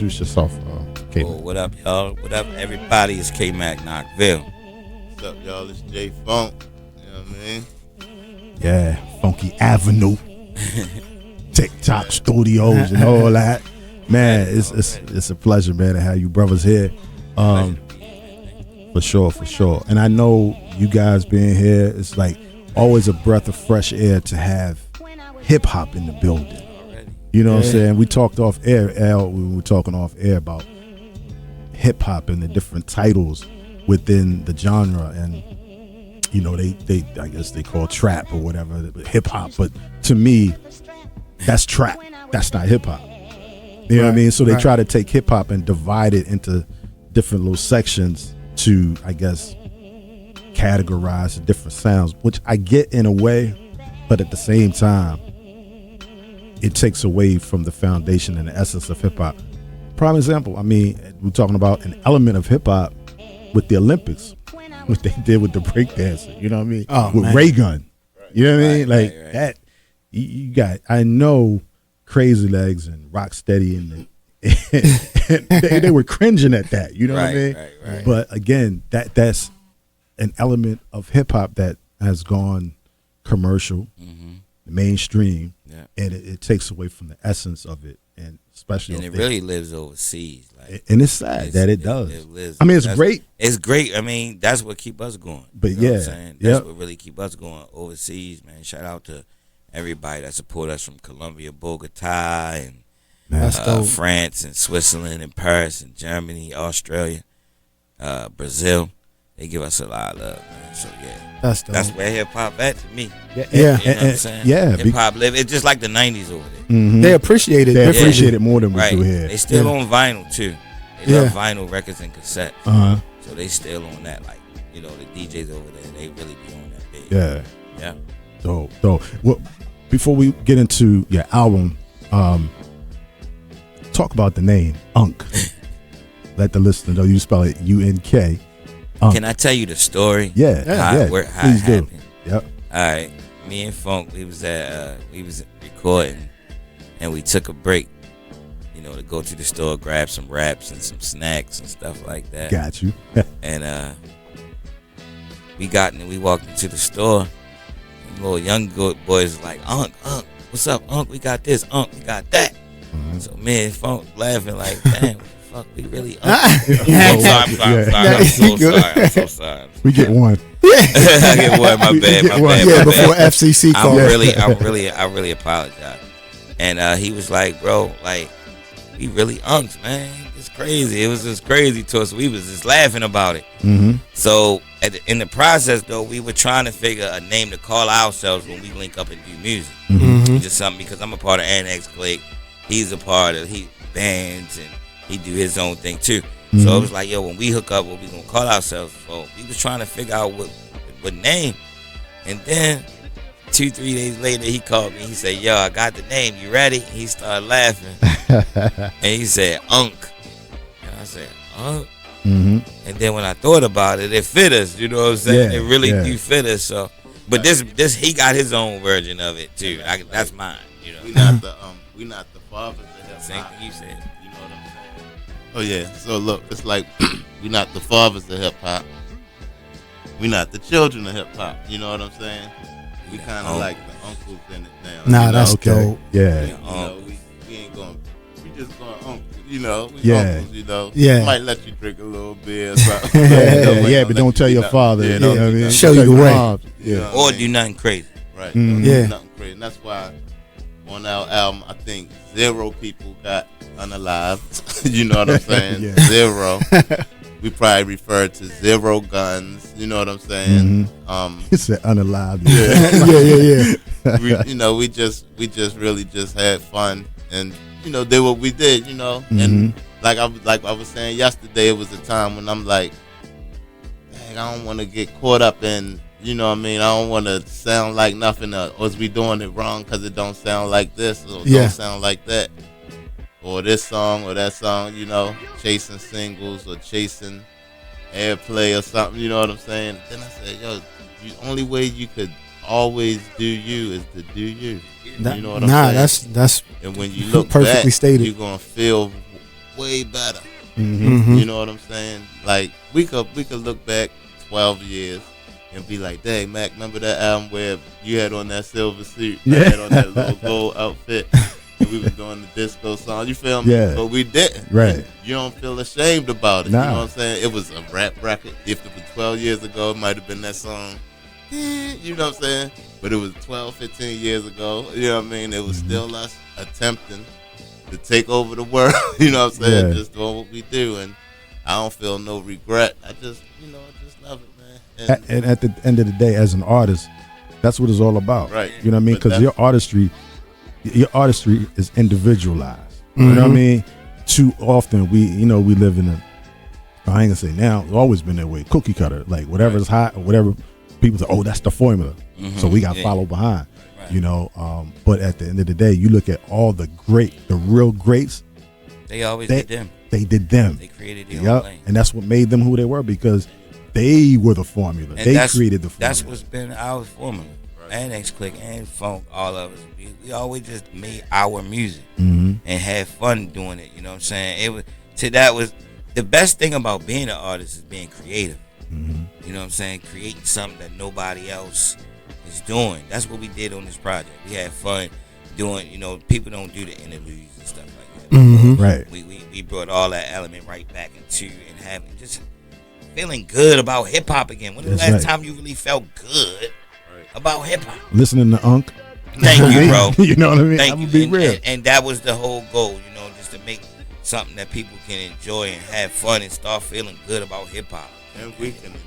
Introduce yourself, K. Oh, what up, y'all? What up, everybody? It's K Mac Knoxville. What's up, y'all? It's J Funk. You know what I mean? Yeah, Funky Avenue, TikTok Studios, and all that. Man, it's a pleasure, man, to have you brothers here. For sure. And I know you guys being here, it's like always a breath of fresh air to have hip hop in the building. You know what I'm saying? We talked off air, Al, we were talking off air about hip hop and the different titles within the genre, and you know, they I guess they call trap or whatever hip hop, but to me, that's trap. That's not hip hop. You know what I mean? So they try to take hip hop and divide it into different little sections to, I guess, categorize the different sounds, which I get in a way, but at the same time, it takes away from the foundation and the essence of hip hop. Prime example, I mean, we're talking about an element of hip hop with the Olympics, what they did with the breakdancing, you know what I mean? With Ray Gun. You know what I mean? Like that, you got, I know Crazy Legs and Rocksteady and they were cringing at that, you know what I mean? Right. But again, that's an element of hip hop that has gone commercial, mainstream, and it takes away from the essence of it, and especially and it really lives overseas. Like, and it's sad that it does. It lives, I mean, it's great. It's great. I mean, that's what keep us going. But you know what I'm saying? That's what really keep us going overseas, man. Shout out to everybody that support us from Colombia, Bogota, and France and Switzerland and Paris and Germany, Australia, Brazil. They give us a lot of love, man. So that's where hip hop at to me. Yeah. You know what I'm saying? Yeah. Hip hop live. It's just like the '90s over there. Mm-hmm. They appreciate it. They appreciate it more than we do here. They still on vinyl too. They love vinyl records and cassettes. So they still on that. Like, you know, the DJs over there, they really be on that big. Yeah. Dope. Well, before we get into your album, talk about the name UNK. Let the listener know you spell it UNK. Can I tell you the story? Yeah. How it Please do. happened? Yep. All right. Me and Funk, we was recording, and we took a break, you know, to go to the store, grab some wraps and some snacks and stuff like that. Got you. And we walked into the store, and the little young boys was like, Unc, what's up, Unc? We got this, Unc, we got that. So me and Funk laughing like, damn, what the fuck, we really Unc? I'm so sorry. We get one. I get one. My bad. Yeah, before FCC called. I really apologize. And he was like, bro, like, we really unks, man. It's crazy. It was just crazy to us. We was just laughing about it. So in the process, though, we were trying to figure a name to call ourselves when we link up and do music. Just something, because I'm a part of Annex Click. He's a part of bands, and he do his own thing too. So it was like, yo, when we hook up, what we gonna call ourselves? So we was trying to figure out what name. And then 2-3 days later, he called me. He said, yo, I got the name. You ready? He started laughing. And he said, UNK. And I said, UNK? And then when I thought about it, it fit us. You know what I'm saying? It really do fit us. So, but this he got his own version of it too. That's mine. You know, We not the fathers of hip hop. Same thing you said. You know what I'm saying? Oh yeah. So look, it's like we not the fathers of hip hop. We not the children of hip hop. You know what I'm saying? We kind of like the uncles in it now. Nah, that's dope. Yeah. You know, we ain't going. We just going uncle. You know. We Yeah. uncles. You know. Yeah. Might let you drink a little beer or something. But don't tell your father. Yeah, You know what I mean? Show you the way. Yeah. You know what or I mean? do nothing crazy. Right. Yeah. Nothing crazy. And that's why on our album, I think 0 people got unalived. You know what I'm saying? Yeah. 0. We probably referred to 0 guns. You know what I'm saying? He said unalive. Yeah. We just really just had fun and did what we did. And like I was saying yesterday, it was a time when I'm like, dang, I don't want to get caught up in. You know what I mean? I don't want to sound like nothing else. Or is we doing it wrong because it don't sound like this or don't sound like that? Or this song or that song, chasing singles or chasing airplay or something, you know what I'm saying? Then I said, yo, the only way you could always do you is to do you. You know what I'm saying? That's and when you look perfectly back, stated. you're going to feel way better. Mm-hmm. You know what I'm saying? Like we could look back 12 years and be like, dang, Mac, remember that album where you had on that silver suit, I had on that little gold outfit, and we was doing the disco song. You feel me? Yeah. But we didn't. Right. You don't feel ashamed about it. Nah. You know what I'm saying? It was a rap record. If it was 12 years ago, it might have been that song. You know what I'm saying? But it was 12, 15 years ago. You know what I mean? It was still us attempting to take over the world. You know what I'm saying? Yeah. Just doing what we do. And I don't feel no regret. I just love it, man. And at the end of the day, as an artist, that's what it's all about. Right. You know what I mean? But Because your artistry is individualized. You know what I mean? Too often we live in a, I ain't gonna say now, it's always been that way, cookie cutter. Like whatever's hot or whatever, people say, oh, that's the formula. So we got to follow behind. Right. You know, but at the end of the day, you look at all the real greats. They always did them. They did them. They created their own lane. And that's what made them who they were, because they were the formula. And they created the formula. That's what's been our formula. Right. And X-Click and Funk, all of us. We always just made our music and had fun doing it. You know what I'm saying? That was the best thing about being an artist is being creative. You know what I'm saying? Creating something that nobody else is doing. That's what we did on this project. We had fun doing, people don't do the interludes and stuff like that. Right. We brought all that element right back into and having just feeling good about hip hop again. When was the last time you really felt good about hip hop? Listening to UNK. Thank you, bro. You know what I mean? Thank I'm you. gonna be real. And that was the whole goal, just to make something that people can enjoy and have fun and start feeling good about hip hop. And we can enjoy.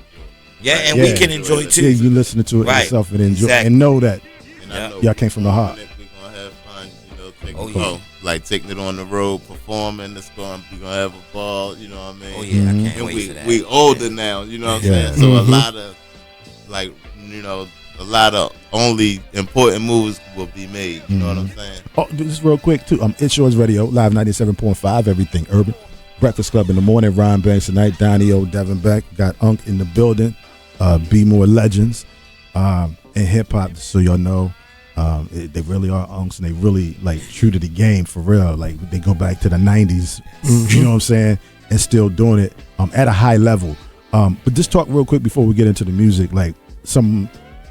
Yeah, and we can enjoy too. Yeah, you listening to it yourself and enjoy and know that y'all came from the heart. We're gonna have fun, taking it on the road, performing. We're gonna have a ball. You know what I mean? Oh yeah, I can't wait for that. We older now. You know what I'm saying? So a lot of only important moves will be made. You know what I'm saying? Oh, just real quick too. It's Yours Radio, live 97.5, everything urban. Breakfast Club in the morning. Ryan Banks tonight. Donnie O, Devin Beck. Got UNK in the building. Be More Legends and hip hop. So y'all know, they really are unks, and they really true to the game for real. Like they go back to the 90s. You know what I'm saying? And still doing it at a high level. But just talk real quick before we get into the music, like some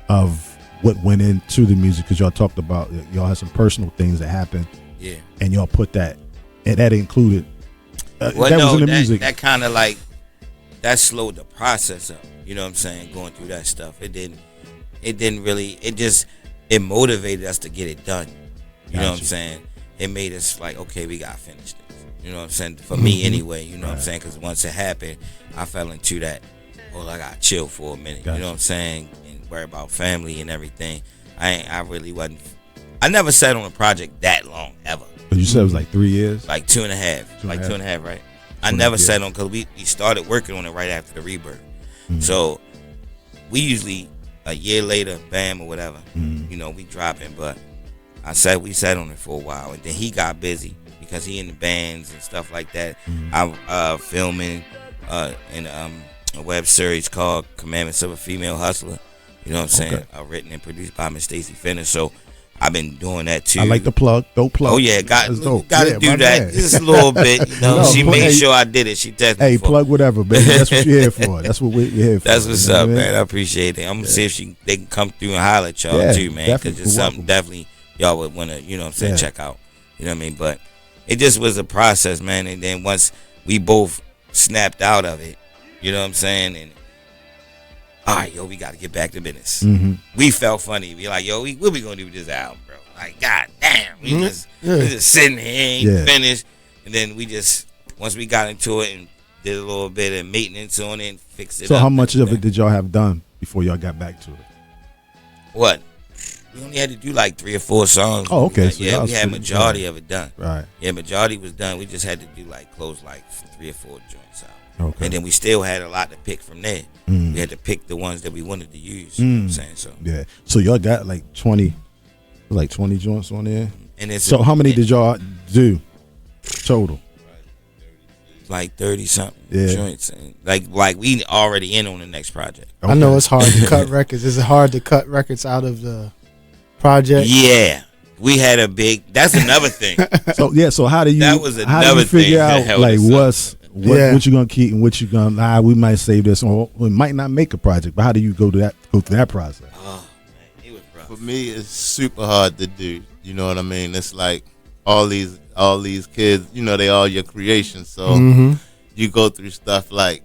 of what went into the music, because y'all talked about y'all had some personal things that happened. Yeah. And y'all put that, and that included. Was in the music. That kind of that slowed the process up. You know what I'm saying? Going through that stuff. It didn't really, it motivated us to get it done. You know what I'm saying? It made us okay, we got to finish this. You know what I'm saying? For me anyway, you know what I'm saying? Because once it happened, I fell into that, I got to chill for a minute. You know what I'm saying? And worry about family and everything. I never sat on a project that long, ever. But you said it was 3 years? 2.5. 2.5, right? I never sat on, because we started working on it right after the rebirth. So we usually a year later, bam or whatever, we dropping. But we sat on it for a while, and then he got busy because he in the bands and stuff like that. I filming in a web series called Commandments of a Female Hustler. You know what I'm saying? Written and produced by Miss Stacey Finner. So I've been doing that too. I like the plug. Don't plug. Oh yeah, got to do that just a little bit. She made sure I did it. She tested me. Hey, plug whatever, baby. That's what you're here for. That's what we're here for. That's what's up, man. I appreciate it. I'm gonna see if they can come through and holler at y'all too, man. Because it's something definitely y'all would want to, check out. You know what I mean? But it just was a process, man. And then once we both snapped out of it, you know what I'm saying? And all right, we got to get back to business. We felt funny. We like, what we gonna do with this album, bro? Like, god damn, we just sitting here, ain't finished. And then once we got into it and did a little bit of maintenance on it and fixed it up. So how much of it did y'all have done before y'all got back to it? What? We only had to do 3 or 4 songs. Oh, okay. So we had majority of it done. Right. Yeah, majority was done. We just had to do close 3 or 4 joints out. Okay. And then we still had a lot to pick from there. We had to pick the ones that we wanted to use. You know what I'm saying? So yeah. So y'all got 20 joints on there. And how many did y'all do total? 30 something joints. And we already in on the next project. Okay. I know it's hard to cut records. Is it hard to cut records out of the project? Yeah. we had a big. That's another thing. So how do you? That was how do another you figure thing that out held like us up. what you gonna keep and what you gonna? We might save this, or we might not make a project. But how do you go through that process? Oh man, it was rough. For me, it's super hard to do. You know what I mean? It's like all these kids. You know, they all your creations. So you go through stuff like,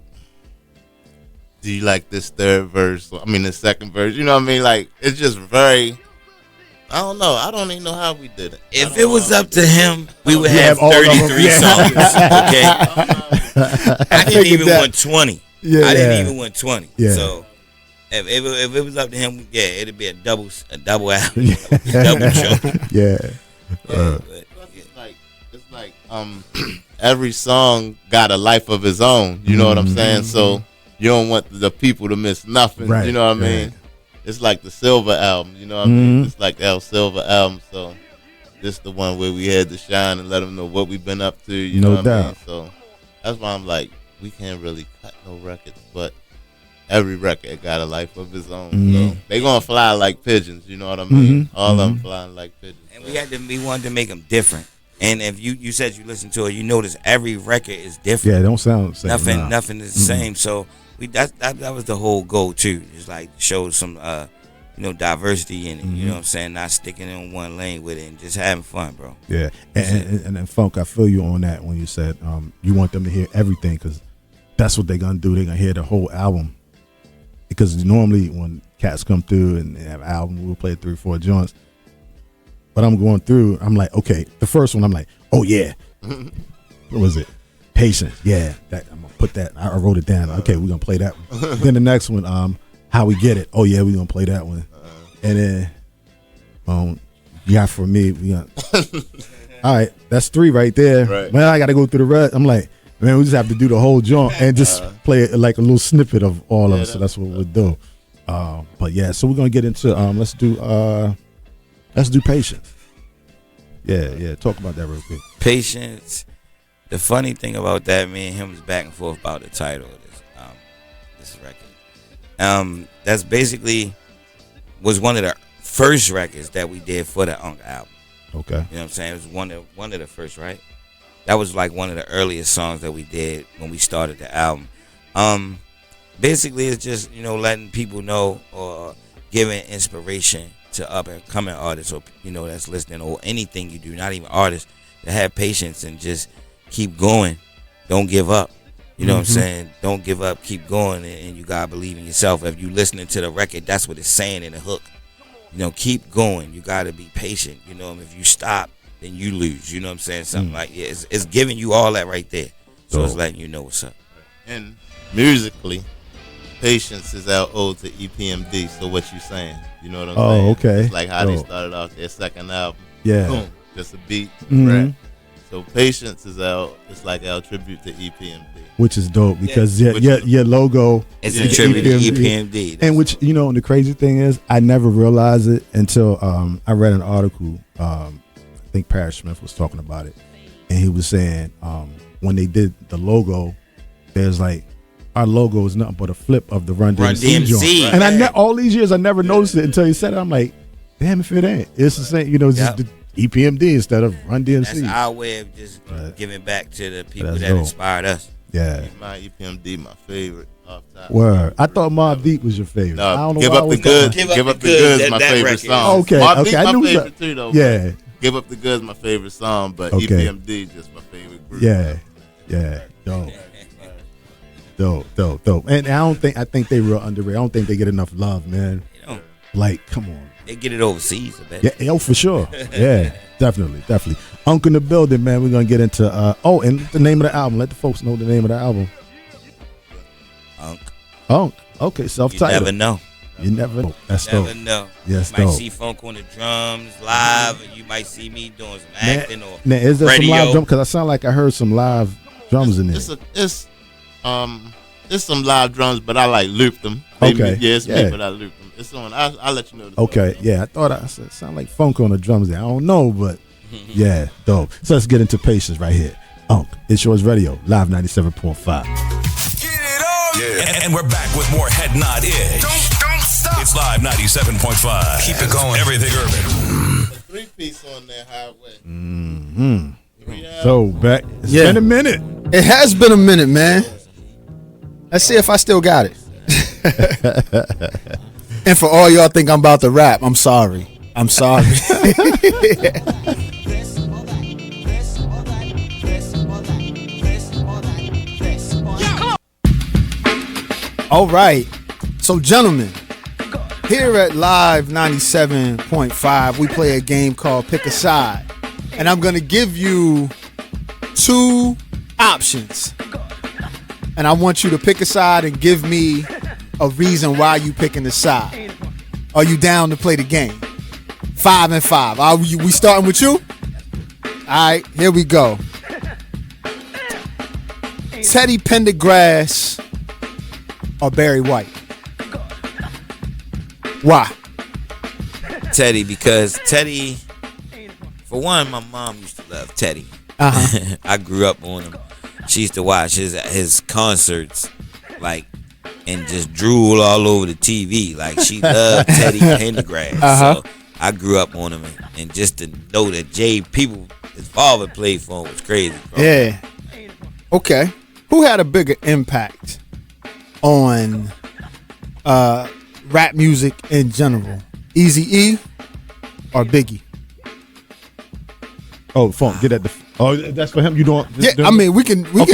do you like this third verse? I mean, the second verse. You know what I mean? Like, it's just very. I don't know. I don't even know how we did it. If it was up to him, we would have 33 songs. Okay, I didn't even want 20. Yeah, I didn't even want 20. Yeah. So if it was up to him, yeah, it'd be a double album, double show. Yeah. It's like every song got a life of its own. You know what I'm saying? So you don't want the people to miss nothing. Right, You know what I mean? right. It's like the Silver album. You know what I mean? It's like the Silver album. So this the one where we had to shine and let them know what we've been up to. You know what I mean? So that's why I'm like, we can't really cut no records, but every record got a life of its own. So they gonna fly like pigeons. You know what I mean? All of them flying like pigeons. And we wanted to make them different. And if you said you listened to it, you notice every record is different. Yeah, it don't sound the same. Nothing is the same. So that was the whole goal too. Just like show some diversity in it. You know what I'm saying? Not sticking in one lane with it and just having fun, bro. Yeah, and then Funk, I feel you on that when you said you want them to hear everything, because that's what they're gonna do. They're gonna hear the whole album. Because normally when cats come through and they have an album, we'll play 3 or 4 joints. But I'm going through, I'm like, okay, the first one, I'm like, oh yeah, what was it? Patience, yeah. I'm gonna put that. I wrote it down. Okay, we're gonna play that one. Then the next one, How We Get It. Oh yeah, we're gonna play that one. And then, yeah, for me, we got. All right, that's 3 right there. Right. Man, I got to go through the rest. I'm like, man, we just have to do the whole joint and just play it like a little snippet of all of it. So that's what we'll do. But yeah, so we're gonna get into let's do Patience. Yeah. Talk about that real quick. Patience. The funny thing about that, me and him was back and forth about the title of this record. That's basically was one of the first records that we did for the UNK album. Okay. You know what I'm saying? It was one of the first, right? That was like one of the earliest songs that we did when we started the album. Basically, it's just, letting people know or giving inspiration to up and coming artists, or that's listening, or anything you do, not even artists, to have patience and just keep going. Don't give up. You know what I'm saying? Don't give up. Keep going, and you gotta believe in yourself. If you listening to the record, that's what it's saying in the hook. Keep going. You gotta be patient. If you stop, then you lose. You know what I'm saying? Something like it's giving you all that right there. So it's letting you know what's up. And musically, Patience is our ode to EPMD. So what you saying? You know what I'm saying? Oh, okay. It's like how they started off their second album. Yeah. Boom, just a beat. Right. So Patience is it's like our tribute to EPMD. Which is dope, because your logo is a tribute to EPMD. And which, and the crazy thing is, I never realized it until I read an article. I think Parrish Smith was talking about it, and he was saying when they did the logo, there's like, our logo is nothing but a flip of the Run DMC joint. Right. And all these years I never noticed it until he said it. I'm like, damn, if it ain't, it's the same. It's just the EPMD instead of Run DMC. That's our way of just giving back to the people that dope. Inspired us. Yeah. My EPMD, my favorite off top. Word. I thought Mobb Deep was your favorite. No, I don't know Give why Up the Goods. Give Up the Goods, my favorite record. song. Okay, Mobb Deep, I knew my favorite that. too, though. Yeah. Give Up the Goods, my favorite song, but Okay. EPMD just my favorite group. Yeah. Dope. And I think they real underrated. I don't think they get enough love, man. Like, come on. They get it overseas, I bet. Yeah, for sure. Yeah, definitely. UNK in the building, man. We're gonna get into and the name of the album. Let the folks know the name of the album. UNK. Okay, self-titled. You never know. You never know. That's You dope. never know. Yes, you might dope. see Funk on the drums live, and you might see me doing some acting or now, is there radio. some live drum? Because I sound like I heard some live drums in there. It's some live drums, but I like looped them. Okay. It's me, but I looped them. It's on. I'll let you know. Okay, yeah, I thought I said sound like Funk on the drums there. I don't know, but yeah, dope. So let's get into Patience right here. UNK, It's Yours Radio, live 97.5. Get it on! Yeah. And we're back with more Head Nod In. Don't stop. It's live 97.5. Keep it going. Everything urban. 3-piece on that highway. Mm-hmm. 3 hours. So back. It's been a minute. It has been a minute, man. Let's see if I still got it. And for all y'all think I'm about to rap, I'm sorry. I'm sorry. All right. So, gentlemen, here at Live 97.5, we play a game called Pick a Side. And I'm going to give you 2 options. And I want you to pick a side and give me a reason why you picking the side. Are you down to play the game? 5 and 5. We starting with you? All right, here we go. Teddy Pendergrass or Barry White? Why? Teddy, because Teddy, for one, my mom used to love Teddy. Uh-huh. I grew up on him. She used to watch his concerts, like, and just drool all over the TV. Like, she loved Teddy Pendergrass. Uh-huh. So I grew up on him, and just to know that his father played for him was crazy, bro. Yeah. Okay. Who had a bigger impact on rap music in general? Eazy-E or Biggie? Oh, Funk, get at the. Oh, that's for him. You don't. Yeah, I mean, we can. Oh,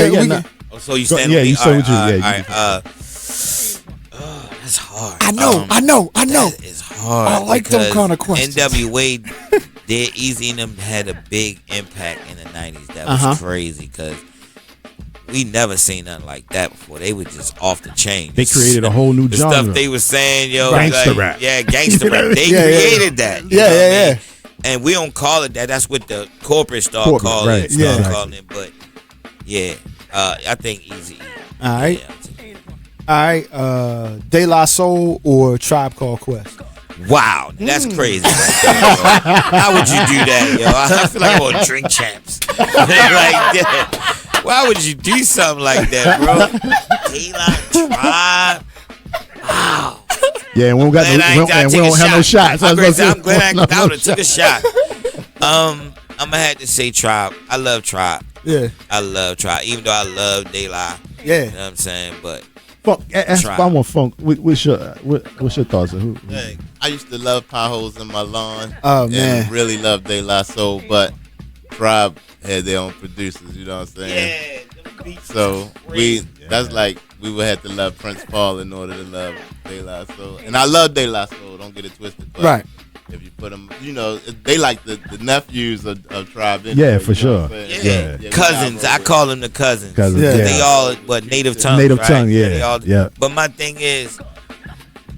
so you stand yeah, with me? you stand with you. All Yeah, right, you that's hard. I know. That is hard. I like them because kind of questions. NWA, their Easy and them had a big impact in the 90s. That was crazy because we never seen nothing like that before. They were just off the chain. They created a whole new the genre. stuff they were saying, yo, Gangsta like, rap. Yeah, gangster rap. They Yeah, yeah. created that. You know what I mean? And we don't call it that. That's what the corporate started calling right. it. Started Yeah. calling it. But yeah, I think Easy. All right. Yeah, All right. De La Soul or Tribe Called Quest? wow, that's crazy. How would you do that, yo? I feel like I'm on Drink Champs. Like that. Why would you do something like that, bro? De La Tribe. Wow. Yeah, and we don't got we don't have no shots. I'm glad I would have took a shot. I'm gonna have to say Tribe. I love Tribe. Yeah. I love Tribe, even though I love De La. Yeah. You know what I'm saying? But Funk. I want Funk. What's your thoughts? Who? Hey, I used to love Potholes in My Lawn. Oh, man. And really love De La Soul, but Tribe had their own producers, you know what I'm saying? yeah, So that's like we would have to love Prince Paul in order to love De La Soul. And I love De La Soul, don't get it twisted. But Right. if you put them, you know, they like the nephews of Tribe. Anyway, Yeah, for you know sure. what I'm saying? Yeah. we cousins. gotta roll I with call them the cousins. Cousins, Yeah. They all native tongue. Native right? tongue, yeah, They all, yeah. But my thing is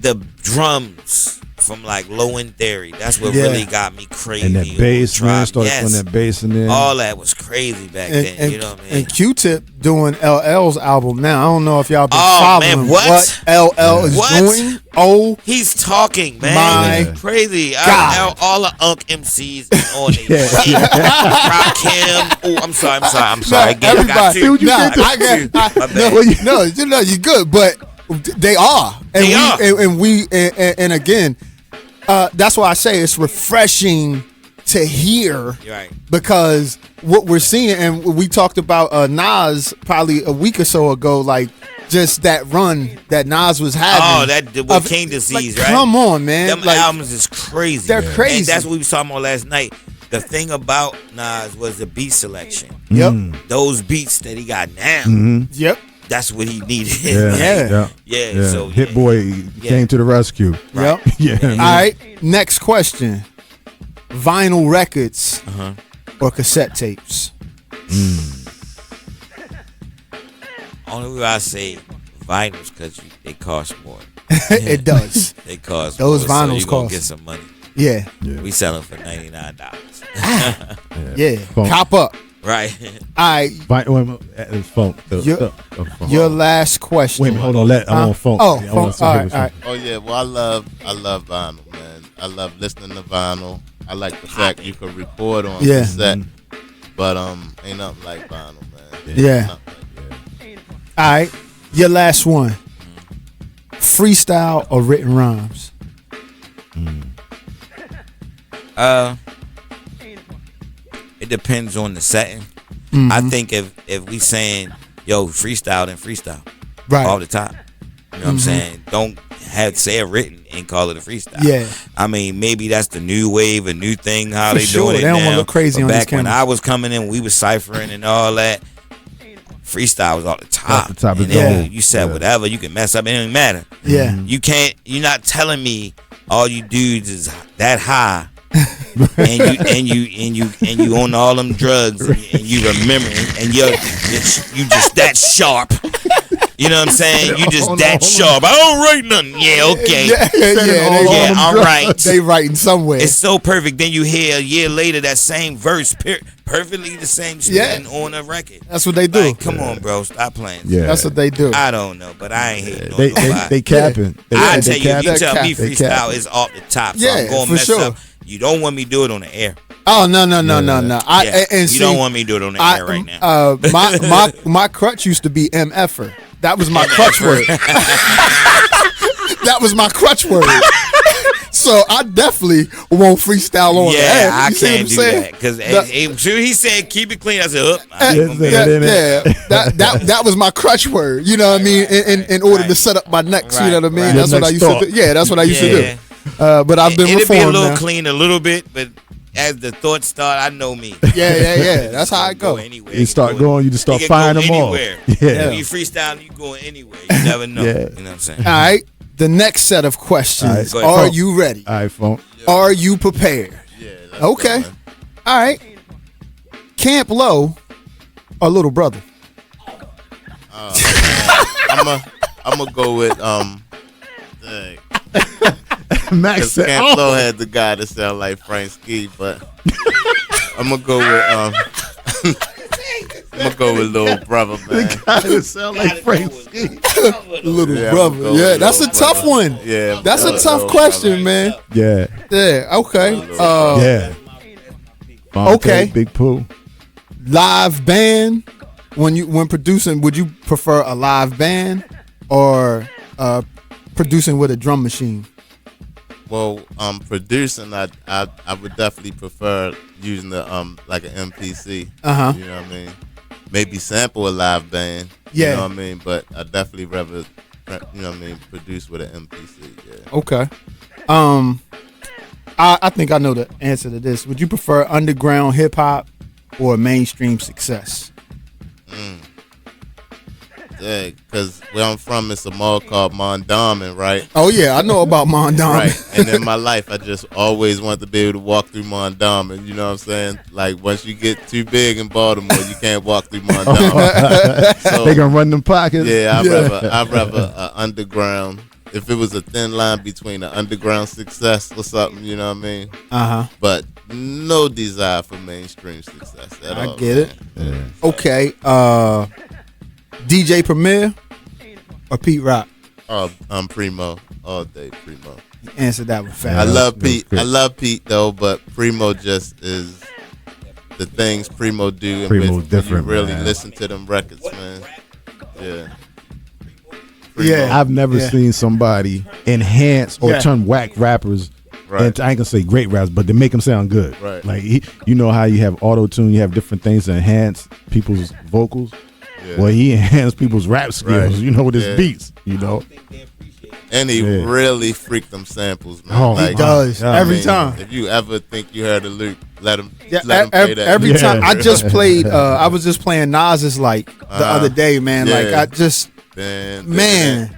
the drums from like Low End Theory. That's what Yeah. really got me crazy. And that on bass, man, Tribe. started Yes. on that bass in there. All that was crazy back then. You know what I mean? And Q-Tip doing LL's album now. I don't know if y'all been Oh, following man, what? LL is What? doing. Oh, He's talking, man. My Crazy. God. All the UNK MCs is on it. Yeah. Rakim. Oh, I'm sorry. Again, everybody. I got two. Nah, I got two. My bad. no, you're good, but they are. And They are. And again, that's why I say it's refreshing to hear. You're right. Because what we're seeing, and we talked about Nas probably a week or so ago, like just that run that Nas was having. Oh, that with King Disease, right? Come on, man. Them Like, albums is crazy. They're crazy. And that's what we was talking about last night. The thing about Nas was the beat selection. Yep. Those beats that he got now, Yep. that's what he needed. Yeah. So Hit Boy came to the rescue. Yep. Yeah. All right. Next question. Vinyl records or cassette tapes? Only way I say vinyls because they cost more. It does. They cost Those more, vinyls so you gonna cost. get some money. Yeah. We selling for $99. Yeah. Funk. Cop up. Right. All right. Funk. Your last question. Wait a minute, hold on. I want Funk. Oh, I want Funk. All right. All right. Oh yeah, well I love vinyl, man. I love listening to vinyl. I like the fact you can record on Yeah. cassette, but ain't nothing like vinyl, man. Yeah. Nothing like All right. Your last one. Freestyle or written rhymes? it depends on the setting. I think if we saying, yo, freestyle, then freestyle. Right. All the time. You know what I'm saying? Don't say it written and call it a freestyle. Yeah. I mean, maybe that's the new wave, a new thing, how For they sure. doing it They don't now. wanna look crazy But on these back when cameras. I was coming in, we was ciphering and all that. Freestyle was off the top. Off the top of and the then dome. you said whatever, you can mess up, it don't even matter. Yeah. You're not telling me all you dudes is that high. and you on all them drugs and you remember and you just that sharp. You know what I'm saying? You just that sharp. I don't write nothing. Yeah, okay. Yeah, all right. They writing somewhere. It's so perfect. Then you hear a year later that same verse, perfectly the same spin on a record. That's what they do. Like, come on, bro, stop playing. Yeah. That's what they do. I don't know, but I ain't hating on They nobody. capping. I tell you, if you tell me They freestyle capping. is off the top, so Yeah, I'm gonna for mess sure. up. You don't want me to do it on the air. Oh no. Yeah. And You don't want me to do it on the air right now. My crutch used to be MFer. That was my crutch word. That was my crutch word. So I definitely won't freestyle on the air. Yeah, I You see what I'm can't do saying? that because he said keep it clean. I said, I ain't gonna be That was my crutch word. You know what I mean? In order to set up my necks. You know what I mean? Right. That's Your what I next used to thought. do. Yeah, that's what I used to Yeah. do. But I've been It'll be a reformed little now. clean a little bit, but as the thoughts start, I know me. Yeah. That's how I go. Anywhere. You start going, you just start firing them all. Anywhere. Yeah. If you freestyle, you going anywhere. You never know. Yeah. You know what I'm saying? All right. The next set of questions. All right. Go Are ahead. you ready? All right, phone. Are you prepared? Yeah. Let's Okay. go, man. All right. Camp Low or Little Brother? I'm gonna go with dang. Max Cause said, Camp Low had the guy that sound like Frank Ski, but I'm gonna go with Little Brother, man. it sound like Frank Ski. Little Yeah, Brother. I'm gonna go Yeah, with that's a Little tough Brother. one. Yeah, That's a tough Little question, Brother. man. Yeah, Yeah. Okay. yeah. Fonte, Okay. Big Pooh. Live band. When producing, would you prefer a live band or producing with a drum machine? Well, producing, I would definitely prefer using the like an MPC. Uh-huh. You know what I mean? Maybe sample a live band. Yeah. You know what I mean? But I definitely rather, you know what I mean, produce with an MPC. Yeah. Okay. I think I know the answer to this. Would you prefer underground hip hop or mainstream success? Yeah, because where I'm from, it's a mall called Mondawmin, right? Oh yeah, I know about Mondawmin. Right. And in my life, I just always wanted to be able to walk through Mondawmin. You know what I'm saying? Like, once you get too big in Baltimore, you can't walk through Mondawmin. So, They gonna run them pockets. yeah, I'd rather underground. If it was a thin line between an underground success or something, you know what I mean? But no desire for mainstream success at all. I get it. man. Yeah. Okay. DJ Premier or Pete Rock? Oh, I'm Primo all day. Primo. You answered that with I fast. love that was Pete. good. I love Pete though, but Primo just is the things Primo do. And Primo with, different, you really man. listen to them records, man. Yeah. Yeah. I've never seen somebody enhance or Yeah. turn whack rappers. Right. And I ain't gonna say great rappers, but they make them sound good. Right. Like you know how you have auto tune, you have different things to enhance people's vocals. Yeah. Well, he enhanced people's rap skills. Right. You know, with his Yeah. beats. You know. And he Yeah. really freaked them samples, man. Oh, He does God. every I mean, time. If you ever think you heard a loop, let him Yeah, play that. every Yeah. time I just played. I was just playing Nas's like the other day, man. Like yeah. I just, Man,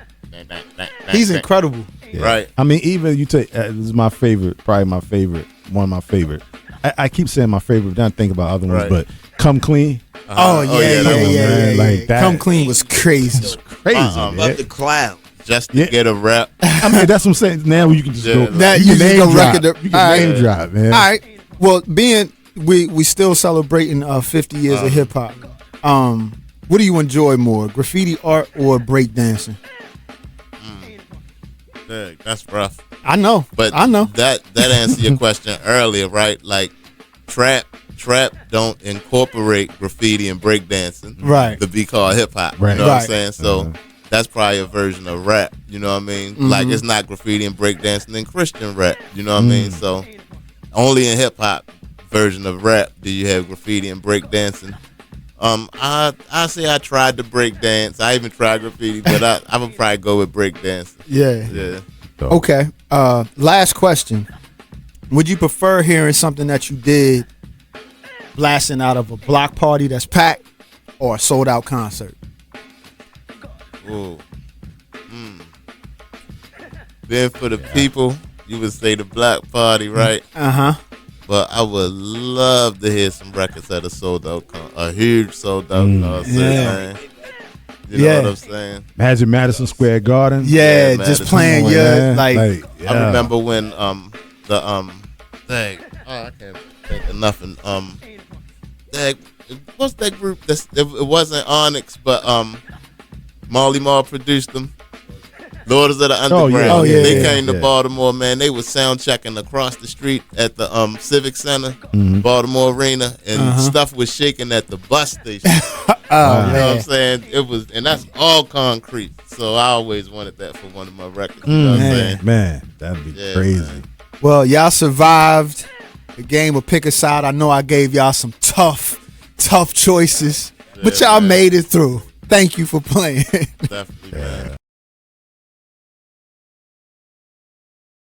he's incredible. Yeah. Right. I mean, even you take this is my favorite, probably my favorite, one of my favorite. I keep saying my favorite, but then I think about other ones. Right. But Come Clean, Oh yeah, yeah, that one, man, like that. Come Clean was crazy. crazy. Uh-uh. man. Above the cloud. Just to Yeah. get a rap. I mean, that's what I'm saying. Now you can just Yeah, go. like- That you you can just name go drop. record. You All can right. name drop, man. All right. Well, being we still celebrating 50 years of hip hop. What do you enjoy more, graffiti art or breakdancing? Yeah, that's rough. I know, But I know. that answered your question earlier, right? Like trap don't incorporate graffiti and breakdancing, Right. To be called hip hop. Right. You know what I'm Right. saying? So that's probably a version of rap. You know what I mean? Like it's not graffiti and breakdancing in Christian rap. You know what I mean? So only in hip hop version of rap. Do you have graffiti and breakdancing? I say I tried to break dance. I even tried graffiti, but I would probably go with breakdancing. Yeah. Okay. Last question. Would you prefer hearing something that you did blasting out of a block party that's packed or a sold out concert? Ooh. Then for the people, you would say the block party, right? But I would love to hear some records at a sold out a huge sold out concert, man. You know what I'm saying? Imagine Madison Square Garden. Yeah, just playing your like I remember when I can't think of nothing. What's that group? It wasn't Onyx, but Marley Marl produced them. Daughters of the Underground. They came to Baltimore, man. They was sound checking across the street at the Civic Center, Baltimore Arena, and stuff was shaking at the bus station. You know what I'm saying? It was, and that's all concrete. So I always wanted that for one of my records. You know what I'm saying? Man, that'd be crazy. Man. Well, y'all survived the game of pick a side. I know I gave y'all some tough choices, but y'all made it through. Thank you for playing. Definitely, man.